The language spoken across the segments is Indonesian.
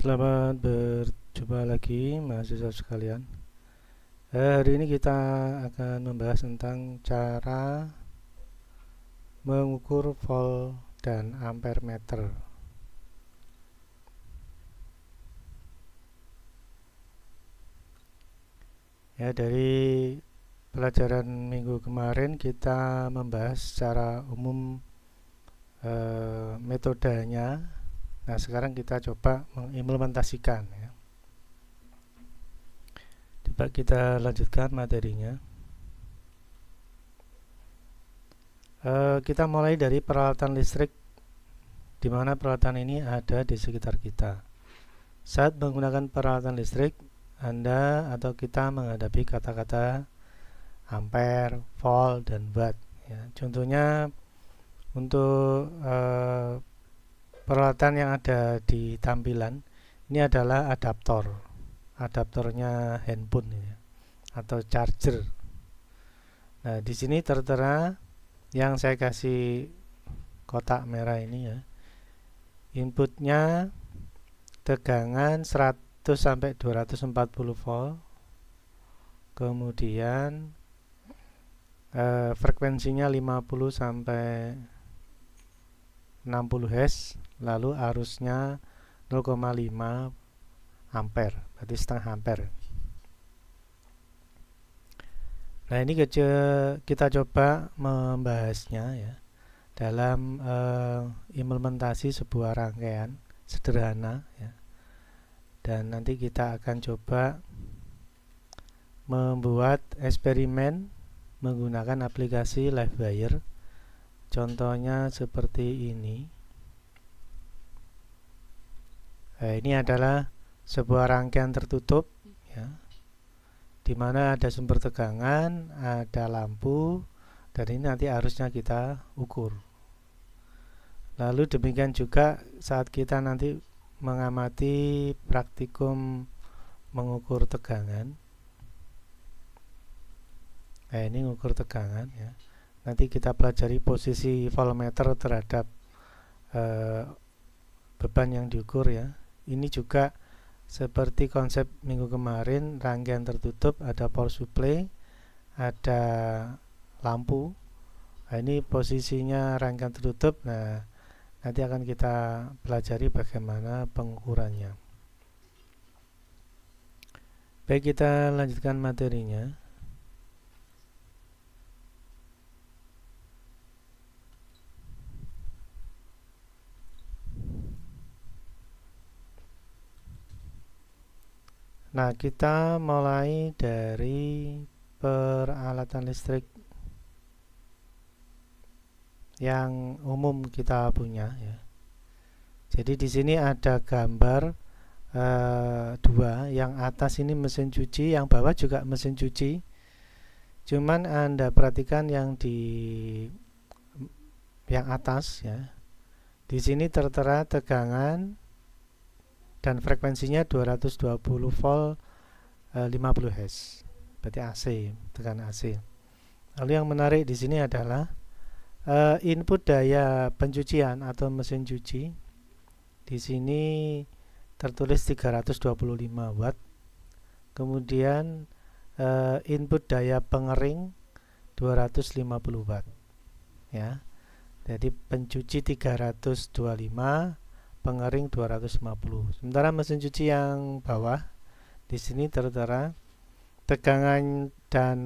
Selamat berjumpa lagi mahasiswa sekalian. Hari ini kita akan membahas tentang cara mengukur volt dan ampere meter. Ya, dari pelajaran minggu kemarin kita membahas secara umum metodenya. Nah, sekarang kita coba mengimplementasikan ya. Coba kita lanjutkan materinya. Kita mulai dari peralatan listrik, di mana peralatan ini ada di sekitar kita. Saat menggunakan peralatan listrik, Anda atau kita menghadapi kata-kata ampere, volt, dan watt. Ya, contohnya untuk peralatan yang ada di tampilan ini adalah adaptornya handphone ya, atau charger. Nah, di sini tertera yang saya kasih kotak merah ini ya. Inputnya tegangan 100 sampai 240 volt. Kemudian frekuensinya 50 sampai 60 Hz, lalu arusnya 0,5 ampere, berarti setengah ampere. Nah, ini kita coba membahasnya ya dalam implementasi sebuah rangkaian sederhana ya. Dan nanti kita akan coba membuat eksperimen menggunakan aplikasi LiveWire. Contohnya seperti ini. Nah, ini adalah sebuah rangkaian tertutup ya, di mana ada sumber tegangan, ada lampu, dan ini nanti arusnya kita ukur. Lalu demikian juga saat kita nanti mengamati praktikum mengukur tegangan. Nah, ini mengukur tegangan ya. Nanti kita pelajari posisi voltmeter terhadap beban yang diukur ya. Ini juga seperti konsep minggu kemarin, rangkaian tertutup, ada power supply, ada lampu. Nah, ini posisinya rangkaian tertutup. Nah, nanti akan kita pelajari bagaimana pengukurannya. Baik, kita lanjutkan materinya. Nah, kita mulai dari peralatan listrik yang umum kita punya ya. Jadi di sini ada gambar dua, yang atas ini mesin cuci, yang bawah juga mesin cuci. Cuman Anda perhatikan yang atas ya. Di sini tertera tegangan dan frekuensinya 220 volt 50 Hz. Berarti AC, tekanan AC. Lalu yang menarik di sini adalah input daya pencucian atau mesin cuci. Di sini tertulis 325 watt. Kemudian input daya pengering 250 watt. Ya. Jadi pencuci 325, pengering 250. Sementara mesin cuci yang bawah di sini tertera tegangan dan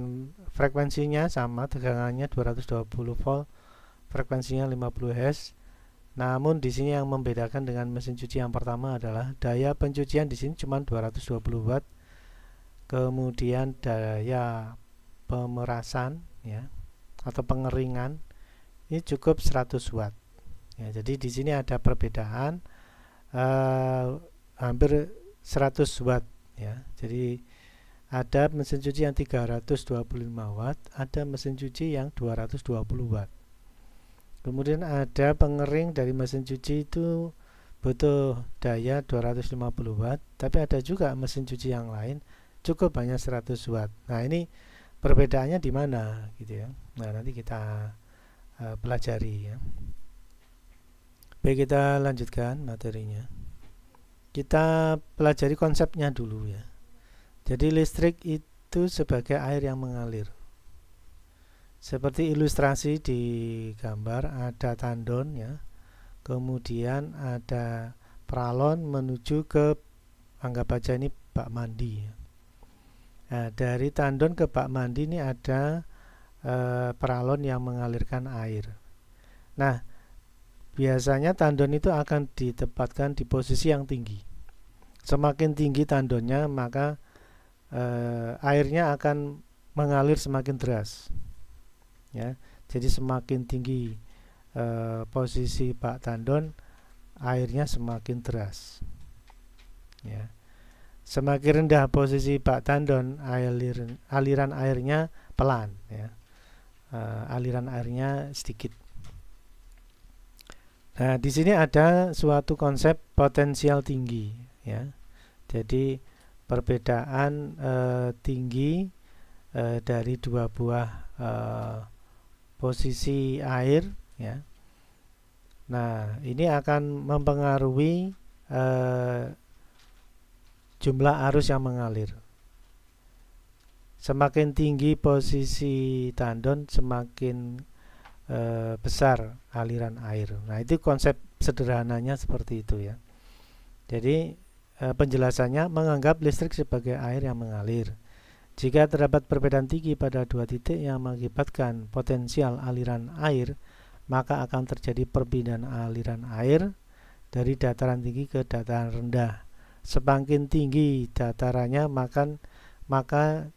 frekuensinya sama, tegangannya 220 volt, frekuensinya 50 Hz. Namun di sini yang membedakan dengan mesin cuci yang pertama adalah daya pencucian di sini cuma 220 watt. Kemudian daya pemerasan ya atau pengeringan ini cukup 100 watt. Ya, jadi di sini ada perbedaan hampir 100 watt ya. Jadi ada mesin cuci yang 325 watt, ada mesin cuci yang 220 watt. Kemudian ada pengering dari mesin cuci itu butuh daya 250 watt, tapi ada juga mesin cuci yang lain cukup hanya 100 watt. Nah, ini perbedaannya di mana gitu ya. Nah, nanti kita pelajari ya. Baik, kita lanjutkan materinya. kita pelajari konsepnya dulu ya. Jadi listrik itu sebagai air yang mengalir. Seperti ilustrasi di gambar, ada tandon ya, kemudian ada peralon menuju ke, anggap aja ini bak mandi ya. Nah, dari tandon ke bak mandi ini ada peralon yang mengalirkan air. Nah, biasanya tandon itu akan ditempatkan di posisi yang tinggi. Semakin tinggi tandonnya, maka airnya akan mengalir semakin deras. Ya, jadi semakin tinggi posisi bak tandon, airnya semakin deras. Ya, semakin rendah posisi bak tandon, aliran airnya pelan. Ya, aliran airnya sedikit. Nah, di sini ada suatu konsep potensial tinggi. Ya, jadi perbedaan tinggi dari dua buah posisi air ya. Nah, ini akan mempengaruhi jumlah arus yang mengalir. Semakin tinggi posisi tandon, semakin besar aliran air. Nah, itu konsep sederhananya seperti itu ya. Jadi penjelasannya menganggap listrik sebagai air yang mengalir. Jika terdapat perbedaan tinggi pada dua titik yang mengakibatkan potensial aliran air, maka akan terjadi perpindahan aliran air dari dataran tinggi ke dataran rendah. Semakin tinggi datarannya, maka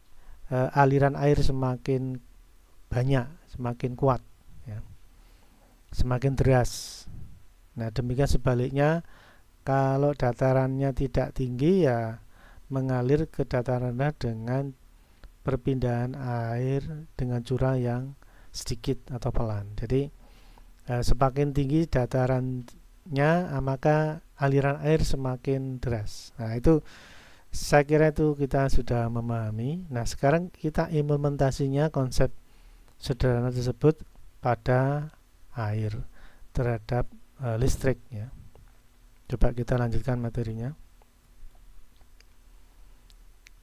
aliran air semakin banyak, semakin kuat, ya, semakin deras. Nah, demikian sebaliknya, kalau datarannya tidak tinggi, ya mengalir ke dataran rendah dengan perpindahan air dengan curah yang sedikit atau pelan. Jadi semakin tinggi datarannya, maka aliran air semakin deras. Nah, itu saya kira itu kita sudah memahami. Nah, sekarang kita implementasinya konsep sederhana tersebut pada air terhadap listrik ya. Coba kita lanjutkan materinya.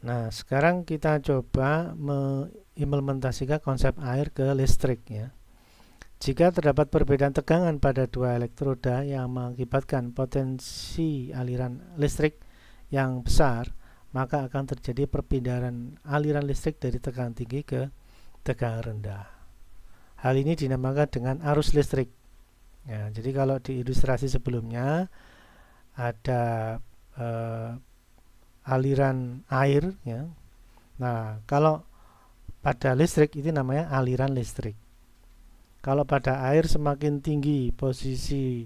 Nah, sekarang kita coba mengimplementasikan konsep air ke listrik ya. Jika terdapat perbedaan tegangan pada dua elektroda yang mengakibatkan potensi aliran listrik yang besar, maka akan terjadi perpindahan aliran listrik dari tegangan tinggi ke tegangan rendah. Hal ini dinamakan dengan arus listrik. Ya, jadi kalau di ilustrasi sebelumnya ada aliran air ya. Nah, kalau pada listrik itu namanya aliran listrik. Kalau pada air semakin tinggi posisi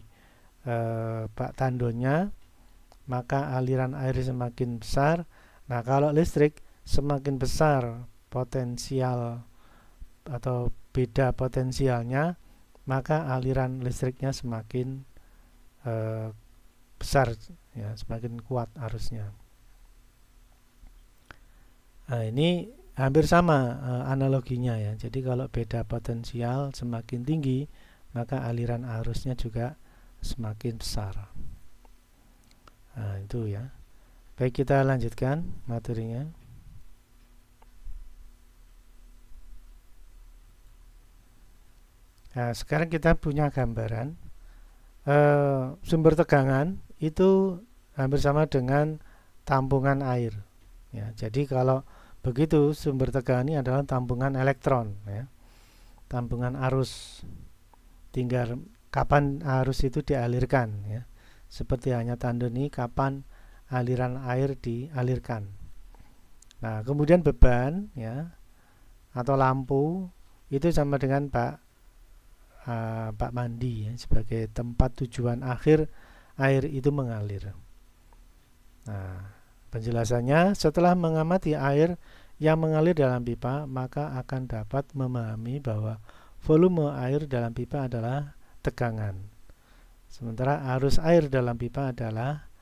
bak tandonnya, maka aliran air semakin besar. Nah, kalau listrik semakin besar potensial atau beda potensialnya, maka aliran listriknya semakin besar ya, semakin kuat arusnya. Nah, ini hampir sama analoginya ya. Jadi kalau beda potensial semakin tinggi, maka aliran arusnya juga semakin besar. Nah, itu ya. Baik, kita lanjutkan materinya. Nah, sekarang kita punya gambaran sumber tegangan itu hampir sama dengan tampungan air. Ya, jadi kalau begitu sumber tegangan ini adalah tampungan elektron, ya, tampungan arus. Tinggal kapan arus itu dialirkan, ya. Seperti hanya tandon ini kapan aliran air dialirkan. Nah, kemudian beban, ya, atau lampu itu sama dengan bak mandi, ya, sebagai tempat tujuan akhir air itu mengalir. Nah, penjelasannya, setelah mengamati air yang mengalir dalam pipa, maka akan dapat memahami bahwa volume air dalam pipa adalah tegangan. Sementara arus air dalam pipa adalah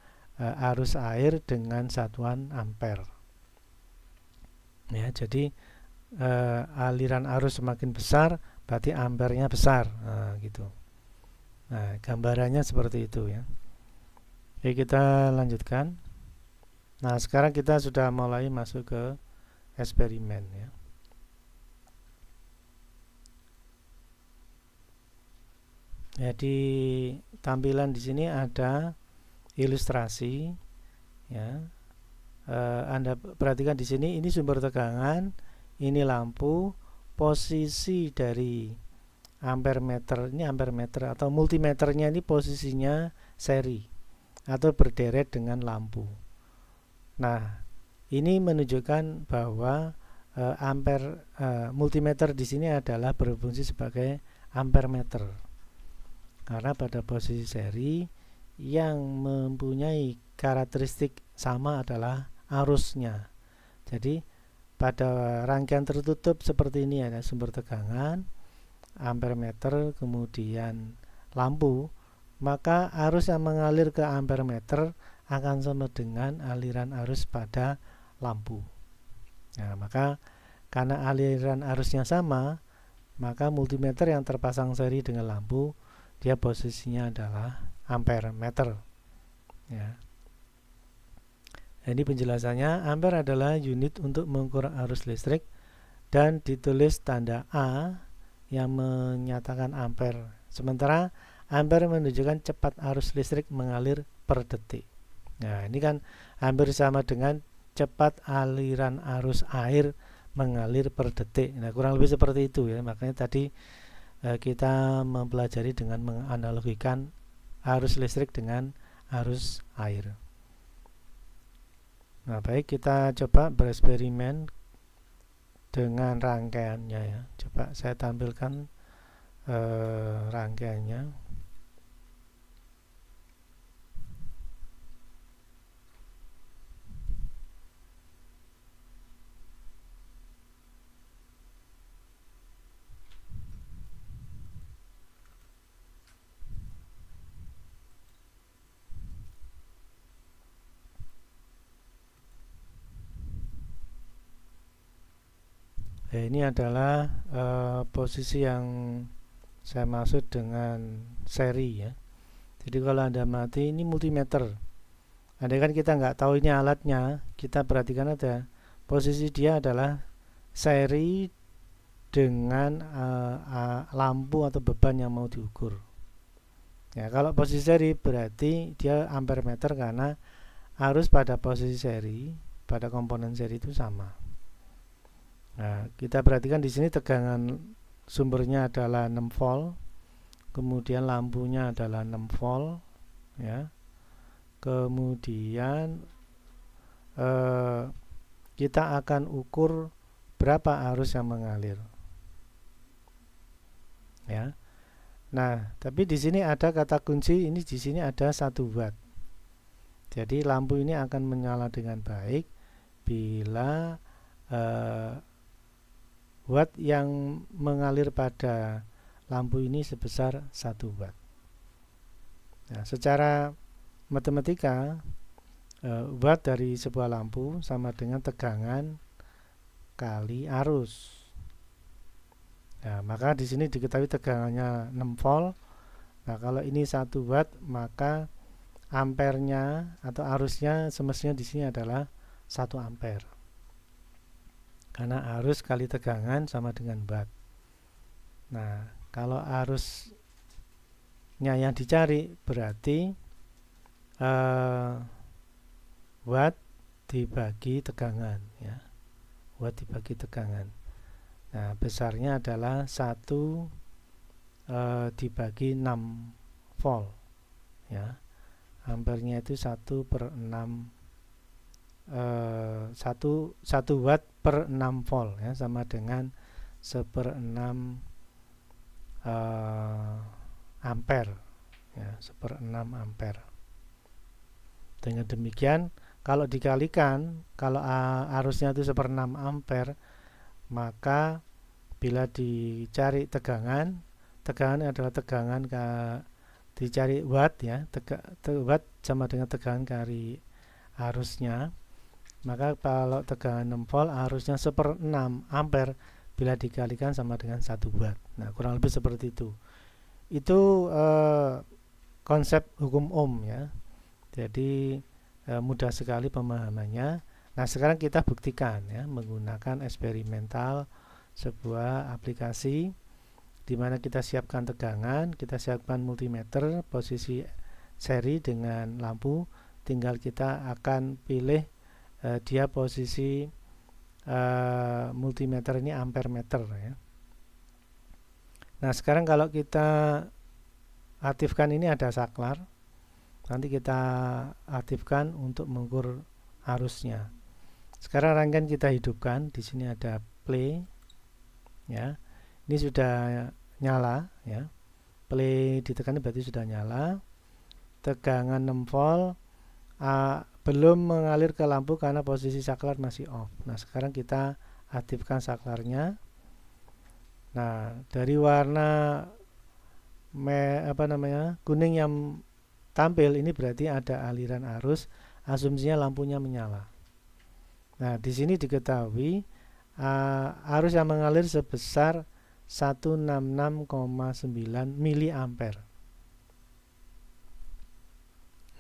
arus air dengan satuan ampere. Ya, jadi aliran arus semakin besar, berarti ampernya besar. Nah, gitu. Nah, gambarannya seperti itu ya. Oke, kita lanjutkan. Nah, sekarang kita sudah mulai masuk ke eksperimen ya. Jadi tampilan di sini ada ilustrasi ya. Anda perhatikan di sini, ini sumber tegangan, ini lampu, posisi dari ampere meter, ini ampere meter atau multimeternya ini posisinya seri atau berderet dengan lampu. Nah, ini menunjukkan bahwa multimeter di sini adalah berfungsi sebagai ampere meter. Karena pada posisi seri yang mempunyai karakteristik sama adalah arusnya. Jadi pada rangkaian tertutup seperti ini ada sumber tegangan, ampere meter, kemudian lampu, maka arus yang mengalir ke ampere meter akan sama dengan aliran arus pada lampu. Nah, maka karena aliran arusnya sama, maka multimeter yang terpasang seri dengan lampu, dia posisinya adalah ampere meter ya. Ini penjelasannya. Ampere adalah unit untuk mengukur arus listrik dan ditulis tanda A yang menyatakan ampere. Sementara ampere menunjukkan cepat arus listrik mengalir per detik. Nah, ini kan hampir sama dengan cepat aliran arus air mengalir per detik. Nah, kurang lebih seperti itu ya. Makanya tadi kita mempelajari dengan menganalogikan arus listrik dengan arus air. Nah, baik, kita coba bereksperimen dengan rangkaiannya ya. Coba saya tampilkan rangkaiannya. Ini adalah posisi yang saya maksud dengan seri ya. Jadi kalau Anda mati, ini multimeter. Andai kan kita nggak tahu ini alatnya, kita perhatikan ada posisi dia adalah seri dengan lampu atau beban yang mau diukur. Ya, kalau posisi seri berarti dia ampere meter karena arus pada posisi seri, pada komponen seri itu sama. Nah, kita perhatikan di sini tegangan sumbernya adalah 6 volt, kemudian lampunya adalah 6 volt, ya. Kemudian kita akan ukur berapa arus yang mengalir, ya. Nah, tapi di sini ada kata kunci, ini di sini ada 1 watt. Jadi lampu ini akan menyala dengan baik bila watt yang mengalir pada lampu ini sebesar 1 watt. Nah, secara matematika watt dari sebuah lampu sama dengan tegangan kali arus. Nah, maka di sini diketahui tegangannya 6 volt. Nah, kalau ini 1 watt, maka ampernya atau arusnya semestinya di sini adalah 1 ampere. Karena arus kali tegangan sama dengan watt. Nah, kalau arusnya yang dicari berarti watt dibagi tegangan ya. Watt dibagi tegangan. Nah, besarnya adalah 1 dibagi 6 volt ya. Ampernya itu 1/6 1 watt per 6 volt ya, sama dengan 1/6 ampere ya, 1/6 ampere. Dengan demikian kalau dikalikan, kalau arusnya itu 1/6 ampere, maka bila dicari tegangan adalah tegangan dicari watt ya, watt sama dengan tegangan kali arusnya. Maka kalau tegangan 6 volt, arusnya 1/6 ampere bila dikalikan sama dengan 1 watt. Nah, kurang lebih seperti itu. Itu konsep hukum Ohm ya. Jadi mudah sekali pemahamannya. Nah, sekarang kita buktikan ya menggunakan eksperimental sebuah aplikasi di mana kita siapkan tegangan, kita siapkan multimeter, posisi seri dengan lampu, tinggal kita akan pilih dia posisi multimeter ini ampere meter ya. Nah, sekarang kalau kita aktifkan ini ada saklar, nanti kita aktifkan untuk mengukur arusnya. Sekarang rangkaian kita hidupkan, di sini ada play ya. Ini sudah nyala ya. Play ditekan berarti sudah nyala. Tegangan 6 volt belum mengalir ke lampu karena posisi saklar masih off. Nah, sekarang kita aktifkan saklarnya. Nah, dari warna kuning yang tampil ini berarti ada aliran arus, asumsinya lampunya menyala. Nah, di sini diketahui arus yang mengalir sebesar 166,9 mili ampere.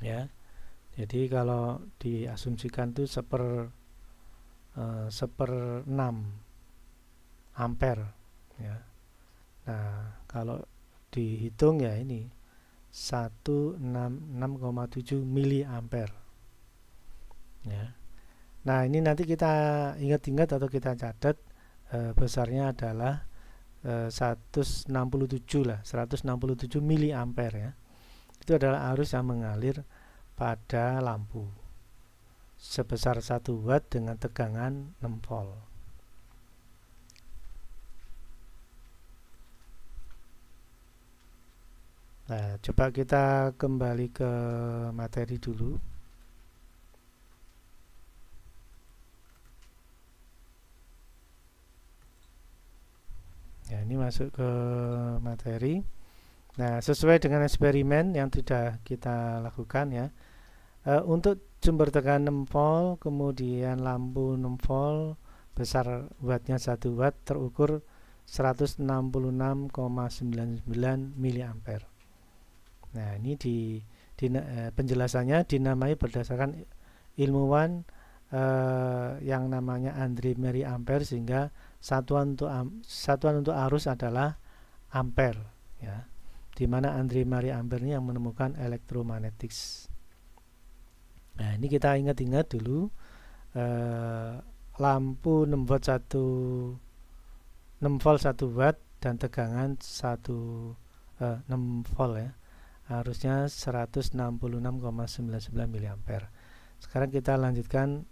Ya. Jadi kalau diasumsikan itu seper 6 ampere ya. Nah, kalau dihitung ya ini 166,7 mili ampere ya. Nah, ini nanti kita ingat-ingat atau kita catat besarnya adalah 167 mili ampere ya. Itu adalah arus yang mengalir pada lampu sebesar 1 watt dengan tegangan 6 volt. Nah, coba kita kembali ke materi dulu. Ya, ini masuk ke materi. Nah, sesuai dengan eksperimen yang sudah kita lakukan ya. Untuk sumber tekanan 6 volt, kemudian lampu 6 volt, besar wattnya 1 watt, terukur 166,99 mili ampere. Nah, ini penjelasannya dinamai berdasarkan ilmuwan yang namanya Andre Mary Ampere, sehingga satuan untuk arus adalah ampere ya. Di mana Andre Mary Ampere ini yang menemukan elektromagnetics. Nah, ini kita ingat-ingat dulu lampu 6 volt 1 watt dan tegangan 6 volt ya. Harusnya 166,99 mili ampere. Sekarang kita lanjutkan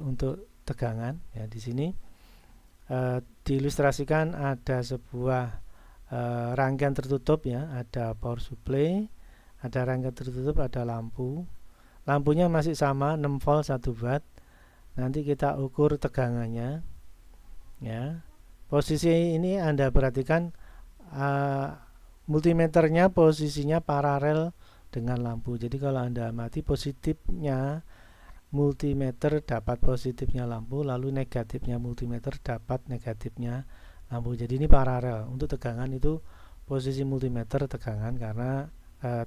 untuk tegangan ya. Di sini diilustrasikan ada sebuah rangkaian tertutup ya, ada power supply, ada rangkaian tertutup, ada lampu. Lampunya masih sama 6 volt 1 watt. Nanti kita ukur tegangannya ya. Posisi ini Anda perhatikan multimeternya posisinya paralel dengan lampu. Jadi kalau Anda amati positifnya multimeter dapat positifnya lampu, lalu negatifnya multimeter dapat negatifnya lampu. Jadi ini paralel. Untuk tegangan itu posisi multimeter tegangan, karena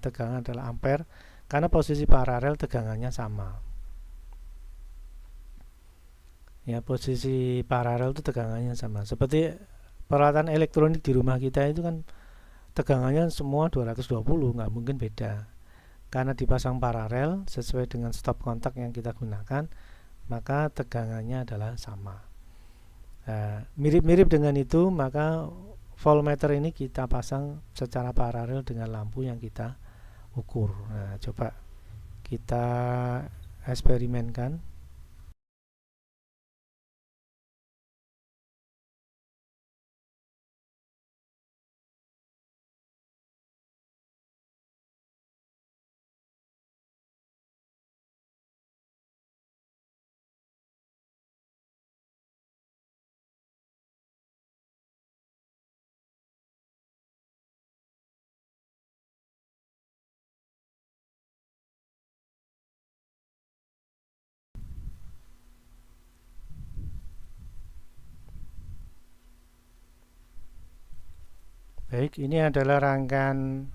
tegangan adalah ampere, karena posisi paralel tegangannya sama. Ya, posisi paralel itu tegangannya sama. Seperti peralatan elektronik di rumah kita itu kan tegangannya semua 220, nggak mungkin beda. Karena dipasang paralel sesuai dengan stop kontak yang kita gunakan, maka tegangannya adalah sama. Nah, mirip-mirip dengan itu, maka voltmeter ini kita pasang secara paralel dengan lampu yang kita ukur. Nah, coba kita eksperimenkan. Baik, ini adalah rangkaian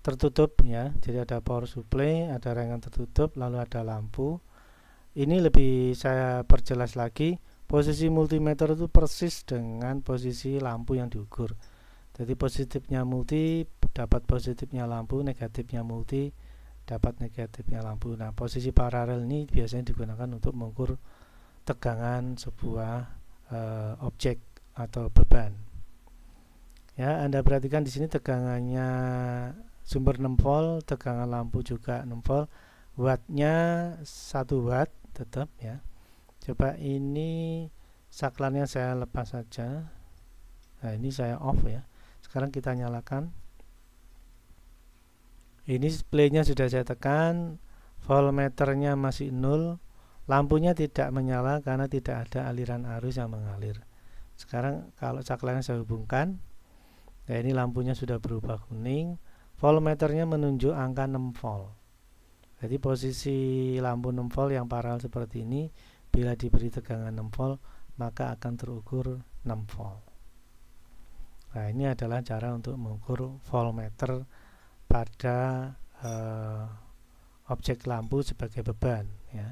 tertutup ya. Jadi ada power supply, ada renggang tertutup, lalu ada lampu. Ini lebih saya perjelas lagi. Posisi multimeter itu persis dengan posisi lampu yang diukur. Jadi positifnya multi dapat positifnya lampu, negatifnya multi dapat negatifnya lampu. Nah, posisi paralel ini biasanya digunakan untuk mengukur tegangan sebuah objek atau beban. Ya, Anda perhatikan di sini tegangannya sumber 6 volt, tegangan lampu juga 6 volt, wattnya 1 watt tetap ya. Coba ini saklarnya saya lepas saja. Nah, ini saya off ya. Sekarang kita nyalakan. Ini playnya sudah saya tekan, voltmeternya masih 0, lampunya tidak menyala karena tidak ada aliran arus yang mengalir. Sekarang kalau saklarnya saya hubungkan, nah ini lampunya sudah berubah kuning, voltmeternya menunjuk angka 6 volt. Jadi posisi lampu 6 volt yang paralel seperti ini, bila diberi tegangan 6 volt, maka akan terukur 6 volt. Nah, ini adalah cara untuk mengukur voltmeter pada objek lampu sebagai beban ya.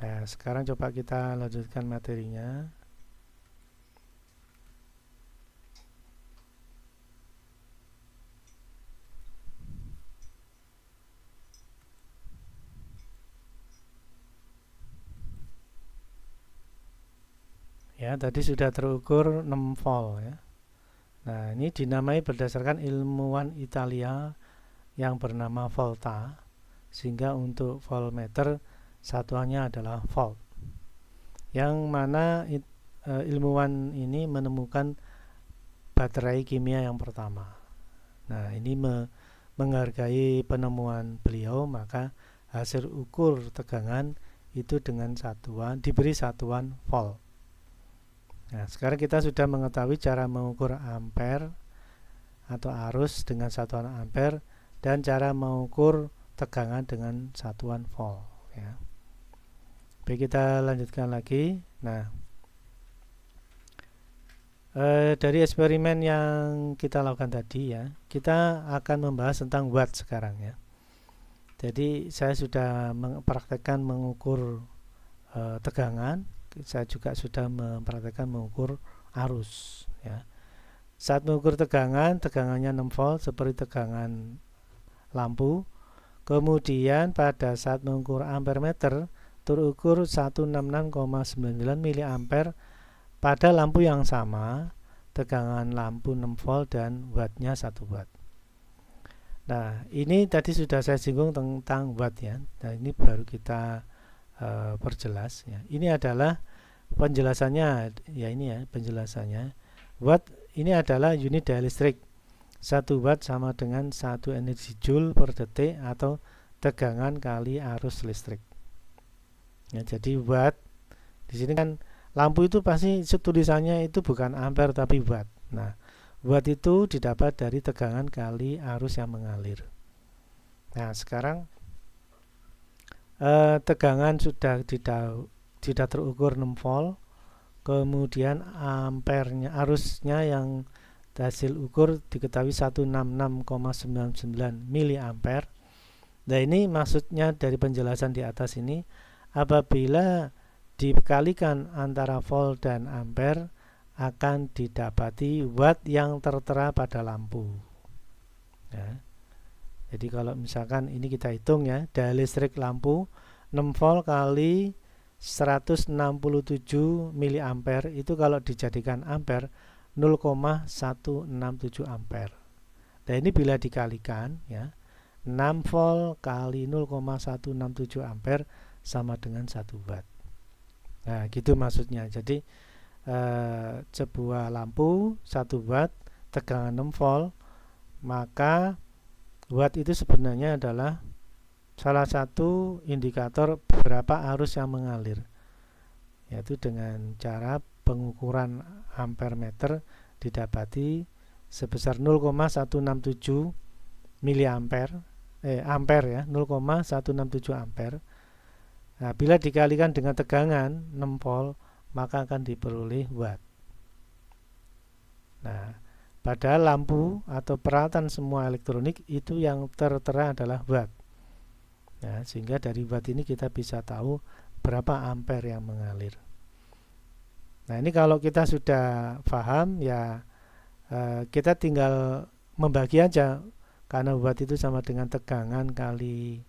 Nah, sekarang coba kita lanjutkan materinya. Ya, tadi sudah terukur 6 volt ya. Nah, ini dinamai berdasarkan ilmuwan Italia yang bernama Volta, sehingga untuk voltmeter satuannya adalah volt. Yang mana ilmuwan ini menemukan baterai kimia yang pertama. Nah, ini menghargai penemuan beliau, maka hasil ukur tegangan itu dengan satuan diberi satuan volt. Nah, sekarang kita sudah mengetahui cara mengukur ampere atau arus dengan satuan ampere dan cara mengukur tegangan dengan satuan volt ya. Baik, kita lanjutkan lagi. Nah, dari eksperimen yang kita lakukan tadi ya, kita akan membahas tentang watt sekarang ya. Jadi saya sudah mempraktekkan mengukur tegangan, saya juga sudah mempraktekkan mengukur arus ya. Saat mengukur tegangan, tegangannya 6 volt seperti tegangan lampu. Kemudian pada saat mengukur ampermeter terukur 166,99 mA pada lampu yang sama, tegangan lampu 6 volt dan wattnya 1 watt. Nah, ini tadi sudah saya singgung tentang watt ya. Nah, ini baru kita perjelas ya. Ini adalah penjelasannya ya, ini ya penjelasannya. Watt ini adalah unit daya listrik. 1 watt sama dengan 1 energi joule per detik atau tegangan kali arus listrik. Ya, jadi watt di sini kan lampu itu pasti tulisannya itu bukan ampere tapi watt. Nah, watt itu didapat dari tegangan kali arus yang mengalir. Nah, sekarang tegangan sudah tidak terukur 6 volt, kemudian ampernya arusnya yang hasil ukur diketahui 166,99 mA. Nah, ini maksudnya dari penjelasan di atas ini, apabila dikalikan antara volt dan ampere akan didapati watt yang tertera pada lampu ya. Jadi kalau misalkan ini kita hitung ya, daya listrik lampu 6 volt kali 167 mA itu kalau dijadikan ampere 0,167 ampere. Nah, ini bila dikalikan ya, 6 volt kali 0,167 ampere sama dengan 1 watt. Nah, gitu maksudnya. Jadi sebuah lampu 1 watt tegangan 6 volt, maka watt itu sebenarnya adalah salah satu indikator berapa arus yang mengalir, yaitu dengan cara pengukuran ampermeter didapati sebesar 0,167 ampere ya, 0,167 ampere. Nah, bila dikalikan dengan tegangan 6 volt, maka akan diperoleh watt. Nah, Padahal lampu atau peralatan semua elektronik itu yang tertera adalah watt. Ya, sehingga dari watt ini kita bisa tahu berapa ampere yang mengalir. Nah, ini kalau kita sudah paham ya, kita tinggal membagi aja, karena watt itu sama dengan tegangan kali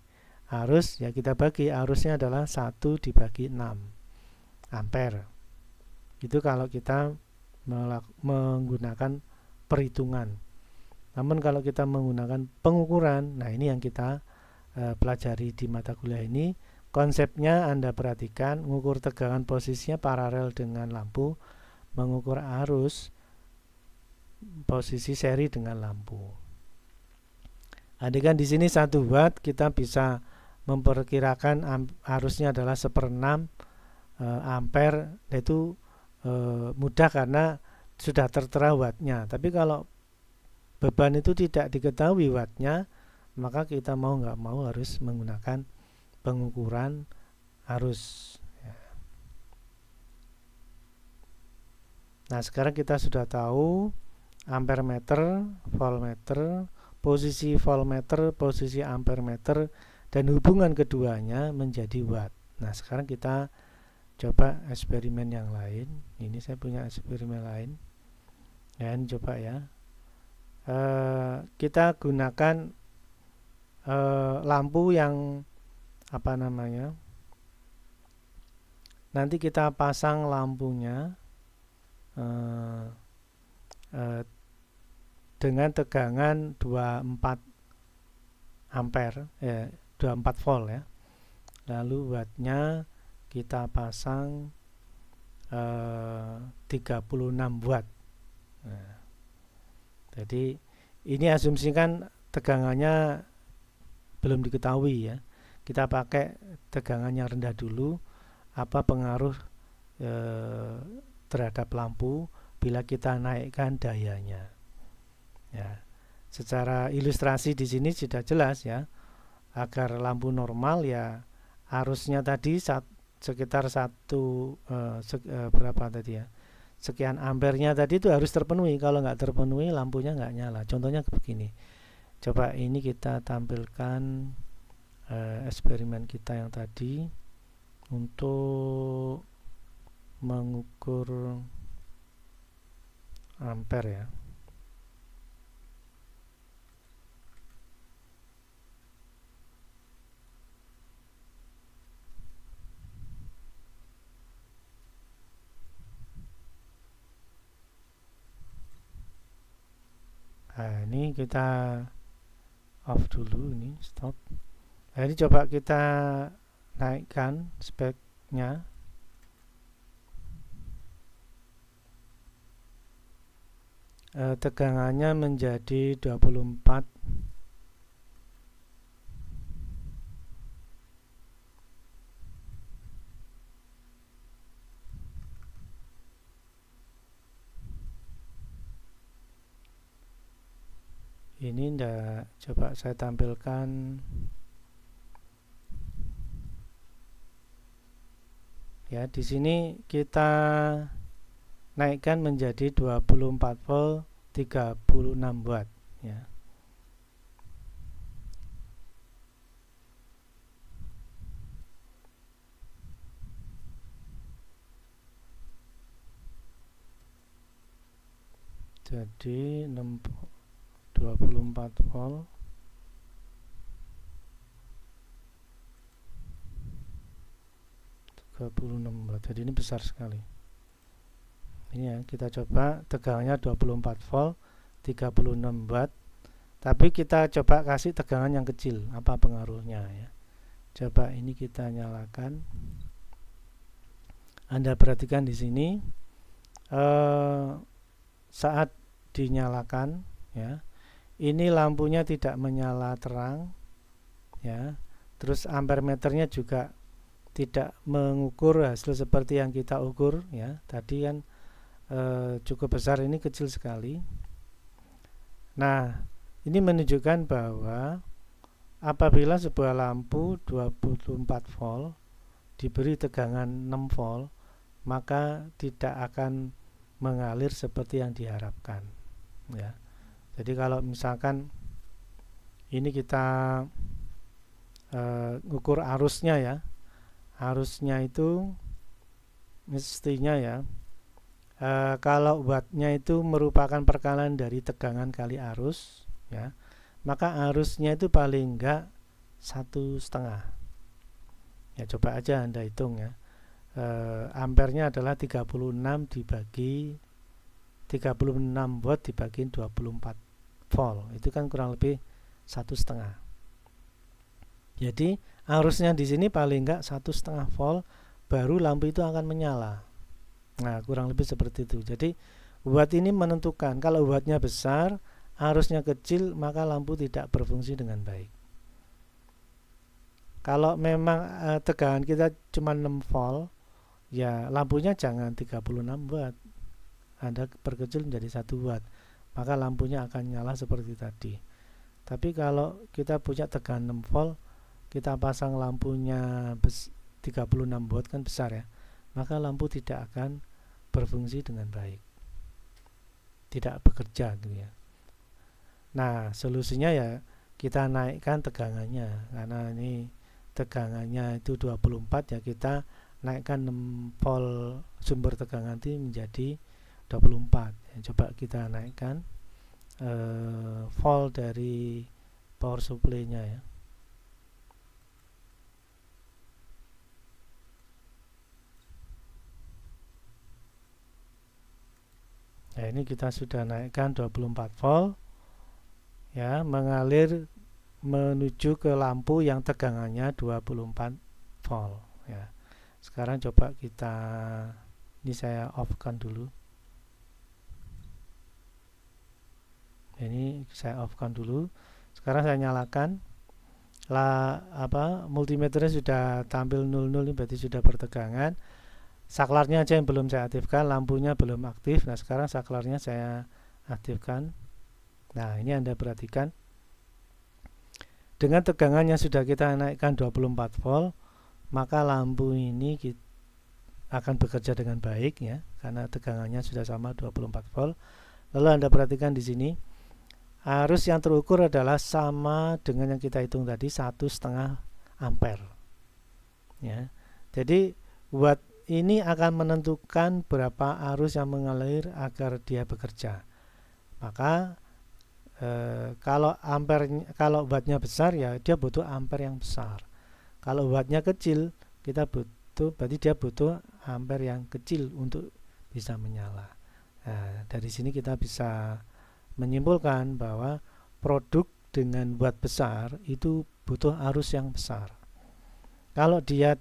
arus, ya kita bagi, arusnya adalah 1 dibagi 6 ampere. Itu kalau kita menggunakan perhitungan. Namun kalau kita menggunakan pengukuran, nah ini yang kita pelajari di mata kuliah ini. Konsepnya Anda perhatikan, mengukur tegangan posisinya paralel dengan lampu, mengukur arus posisi seri dengan lampu. Andaikan di sini 1 watt, kita bisa memperkirakan arusnya adalah 1/6 ampere. Itu mudah karena sudah tertera wattnya. Tapi kalau beban itu tidak diketahui wattnya, maka kita mau nggak mau harus menggunakan pengukuran arus. Nah, sekarang kita sudah tahu ampere meter, voltmeter, posisi voltmeter, posisi ampere meter, dan hubungan keduanya menjadi watt. Nah, sekarang kita coba eksperimen yang lain. Ini saya punya eksperimen lain. Dan coba ya. Kita gunakan lampu yang nanti kita pasang lampunya dengan tegangan 24 ampere, 24 volt ya. Lalu wattnya kita pasang 36 watt. Nah, jadi ini asumsikan tegangannya belum diketahui ya. Kita pakai tegangannya rendah dulu. Apa pengaruh terhadap lampu bila kita naikkan dayanya? Ya, secara ilustrasi di sini sudah jelas ya. Agar lampu normal ya arusnya tadi sekitar berapa tadi ya? Sekian ampernya tadi itu harus terpenuhi. Kalau nggak terpenuhi lampunya nggak nyala. Contohnya begini. Coba ini kita tampilkan eksperimen kita yang tadi untuk mengukur ampere ya. Nah, ini kita off dulu, ini stop. Nah, ini coba kita naikkan speknya. Tegangannya menjadi 24. Ini coba saya tampilkan. Ya, di sini kita naikkan menjadi 24 volt 36 watt ya. Jadi 24 volt 36 watt. Jadi ini besar sekali. Ini ya, kita coba tegangannya 24 volt 36 watt. Tapi kita coba kasih tegangan yang kecil, apa pengaruhnya ya. Coba ini kita nyalakan. Anda perhatikan di sini saat dinyalakan ya. Ini lampunya tidak menyala terang ya. Terus ampere meternya juga tidak mengukur hasil seperti yang kita ukur ya. Tadi kan cukup besar, ini kecil sekali. Nah, ini menunjukkan bahwa apabila sebuah lampu 24 volt diberi tegangan 6 volt, maka tidak akan mengalir seperti yang diharapkan. ya. Jadi kalau misalkan ini kita ngukur arusnya ya, arusnya itu mestinya ya, kalau wattnya itu merupakan perkalian dari tegangan kali arus ya, maka arusnya itu paling enggak 1,5 ya. Coba aja Anda hitung ya, ampernya adalah 36 dibagi 36 watt dibagi 24 volt, itu kan kurang lebih 1,5. Jadi arusnya di sini paling enggak 1,5 volt baru lampu itu akan menyala. Nah, kurang lebih seperti itu. Jadi watt ini menentukan. Kalau wattnya besar, arusnya kecil, maka lampu tidak berfungsi dengan baik. Kalau memang tegangan kita cuma 6 volt, ya lampunya jangan 36 watt. Anda perkecil menjadi 1 watt, maka lampunya akan nyala seperti tadi. Tapi kalau kita punya tegangan 6 volt, kita pasang lampunya 36 watt kan besar ya, maka lampu tidak akan berfungsi dengan baik, tidak bekerja gitu ya. Nah, solusinya ya kita naikkan tegangannya, karena ini tegangannya itu 24 ya, kita naikkan 6 volt sumber tegangan itu menjadi 24 ya. Coba kita naikkan volt dari power supply-nya ya. Nah, ini kita sudah naikkan 24 volt ya, mengalir menuju ke lampu yang tegangannya 24 volt ya. Sekarang coba kita, ini saya off-kan dulu. Ini saya off-kan dulu. Sekarang saya nyalakan. Multimeternya sudah tampil 00, ini berarti sudah bertegangan. Saklarnya aja yang belum saya aktifkan, lampunya belum aktif. Nah, sekarang saklarnya saya aktifkan. Nah, ini Anda perhatikan. Dengan tegangannya sudah kita naikkan 24 volt, maka lampu ini akan bekerja dengan baik ya, karena tegangannya sudah sama 24 volt. Lalu Anda perhatikan di sini, arus yang terukur adalah sama dengan yang kita hitung tadi, 1,5 ampere. Ya. Jadi watt ini akan menentukan berapa arus yang mengalir agar dia bekerja. Maka kalau wattnya besar ya dia butuh ampere yang besar. Kalau wattnya kecil, berarti dia butuh ampere yang kecil untuk bisa menyala. Nah, dari sini kita bisa menyimpulkan bahwa produk dengan watt besar itu butuh arus yang besar. Kalau dia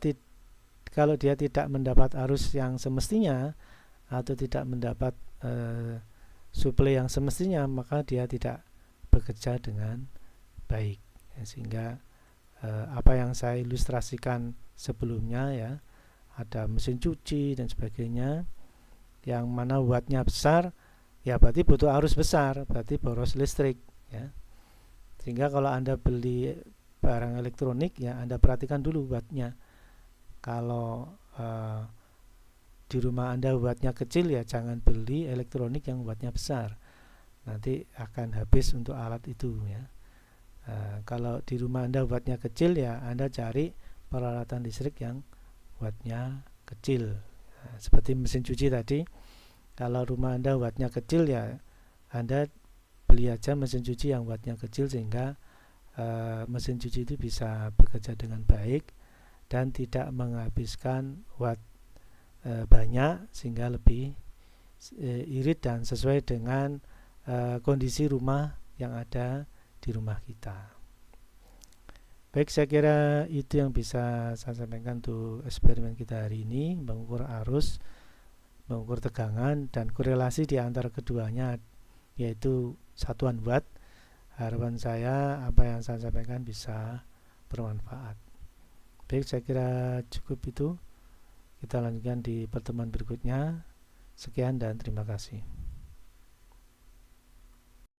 tidak mendapat arus yang semestinya atau tidak mendapat suplai yang semestinya, maka dia tidak bekerja dengan baik ya, sehingga apa yang saya ilustrasikan sebelumnya ya, ada mesin cuci dan sebagainya yang mana wattnya besar ya, berarti butuh arus besar, berarti boros listrik ya. Sehingga kalau Anda beli barang elektronik ya, Anda perhatikan dulu wattnya. Kalau di rumah Anda wattnya kecil ya jangan beli elektronik yang wattnya besar, nanti akan habis untuk alat itu ya. Kalau di rumah Anda wattnya kecil ya Anda cari peralatan listrik yang wattnya kecil. Seperti mesin cuci tadi, kalau rumah Anda wattnya kecil ya Anda beli aja mesin cuci yang wattnya kecil, sehingga mesin cuci itu bisa bekerja dengan baik dan tidak menghabiskan watt banyak, sehingga lebih irit dan sesuai dengan kondisi rumah yang ada di rumah kita. Baik, saya kira itu yang bisa saya sampaikan untuk eksperimen kita hari ini, mengukur arus, mengukur tegangan, dan korelasi di antara keduanya yaitu satuan watt. Harapan saya apa yang saya sampaikan bisa bermanfaat. Baik, saya kira cukup itu. Kita lanjutkan di pertemuan berikutnya. Sekian dan terima kasih.